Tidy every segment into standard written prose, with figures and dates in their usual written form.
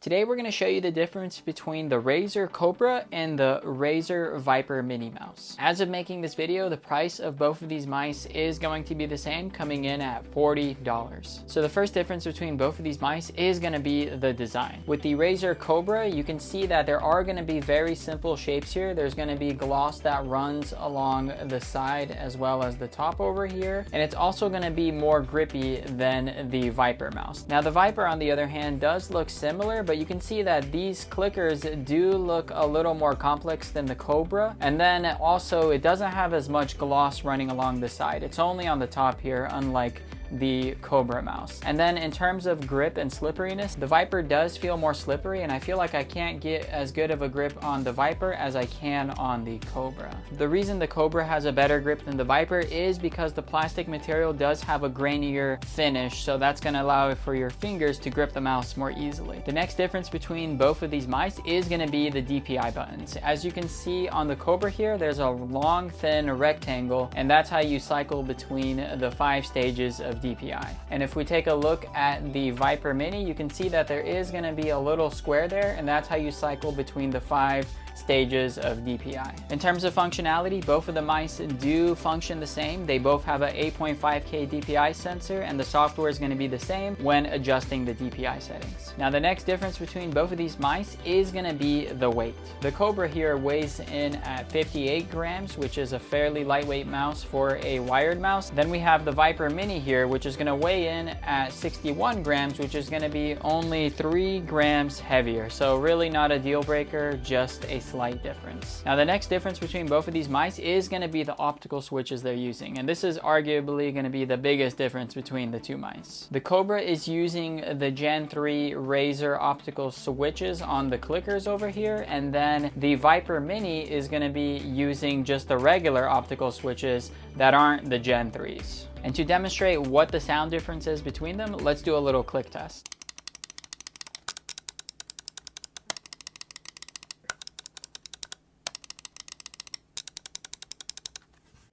Today we're going to show you the difference between the Razer Cobra and the Razer Viper Mini Mouse. As of making this video, the price of both of these mice is going to be the same, coming in at $40. So the first difference between both of these mice is going to be the design. With the Razer Cobra, you can see that there are going to be very simple shapes here. There's going to be gloss that runs along the side as well as the top over here, and it's also going to be more grippy than the Viper mouse. Now the Viper, on the other hand, does look similar, but you can see that these clickers do look a little more complex than the Cobra. And then also it doesn't have as much gloss running along the side. It's only on the top here, unlike the Cobra mouse. And then in terms of grip and slipperiness, the Viper does feel more slippery, and I feel like I can't get as good of a grip on the Viper as I can on the Cobra. The reason the Cobra has a better grip than the Viper is because the plastic material does have a grainier finish, so that's going to allow for your fingers to grip the mouse more easily. The next difference between both of these mice is going to be the DPI buttons. As you can see on the Cobra here, there's a long thin rectangle, and that's how you cycle between the 5 stages of DPI. And if we take a look at the Viper Mini, you can see that there is going to be a little square there, and that's how you cycle between the 5 stages of DPI. In terms of functionality, both of the mice do function the same. They both have a 8.5K DPI sensor, and the software is going to be the same when adjusting the DPI settings. Now the next difference between both of these mice is going to be the weight. The Cobra here weighs in at 58 grams, which is a fairly lightweight mouse for a wired mouse. Then we have the Viper Mini here, which is going to weigh in at 61 grams, which is going to be only 3 grams heavier. So really not a deal breaker, just a slight difference. Now the next difference between both of these mice is going to be the optical switches they're using, and this is arguably going to be the biggest difference between the two mice. The Cobra is using the Gen 3 Razer optical switches on the clickers over here, and then the Viper Mini is going to be using just the regular optical switches that aren't the Gen 3s. And to demonstrate what the sound difference is between them, let's do a little click test.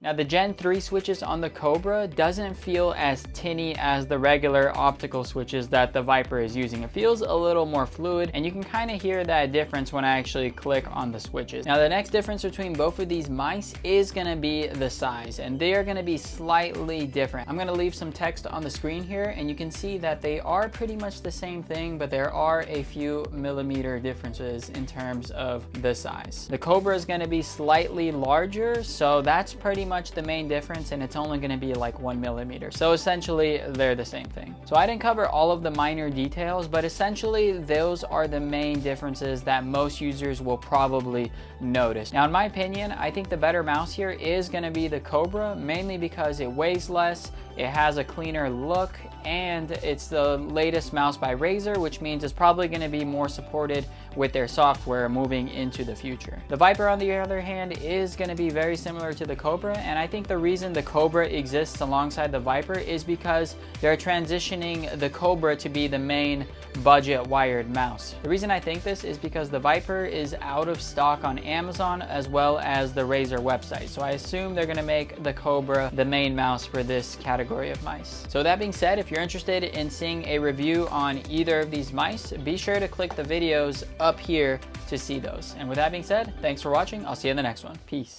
Now the Gen 3 switches on the Cobra doesn't feel as tinny as the regular optical switches that the Viper is using. It feels a little more fluid, and you can kind of hear that difference when I actually click on the switches. Now the next difference between both of these mice is going to be the size, and they are going to be slightly different. I'm going to leave some text on the screen here, and you can see that they are pretty much the same thing, but there are a few millimeter differences in terms of the size. The Cobra is going to be slightly larger, so that's pretty much the main difference, and it's only going to be like 1 millimeter. So essentially they're the same thing. So I didn't cover all of the minor details, but essentially those are the main differences that most users will probably notice. Now in my opinion, I think the better mouse here is going to be the Cobra, mainly because it weighs less, it has a cleaner look, and it's the latest mouse by Razer, which means it's probably going to be more supported with their software moving into the future. The Viper, on the other hand, is going to be very similar to the Cobra, and I think the reason the Cobra exists alongside the Viper is because they're transitioning the Cobra to be the main budget wired mouse. The reason I think this is because the Viper is out of stock on Amazon as well as the Razer website, so I assume they're going to make the Cobra the main mouse for this category of mice. So that being said, if you're interested in seeing a review on either of these mice, be sure to click the videos up here to see those. And with that being said, thanks for watching. I'll see you in the next one. Peace.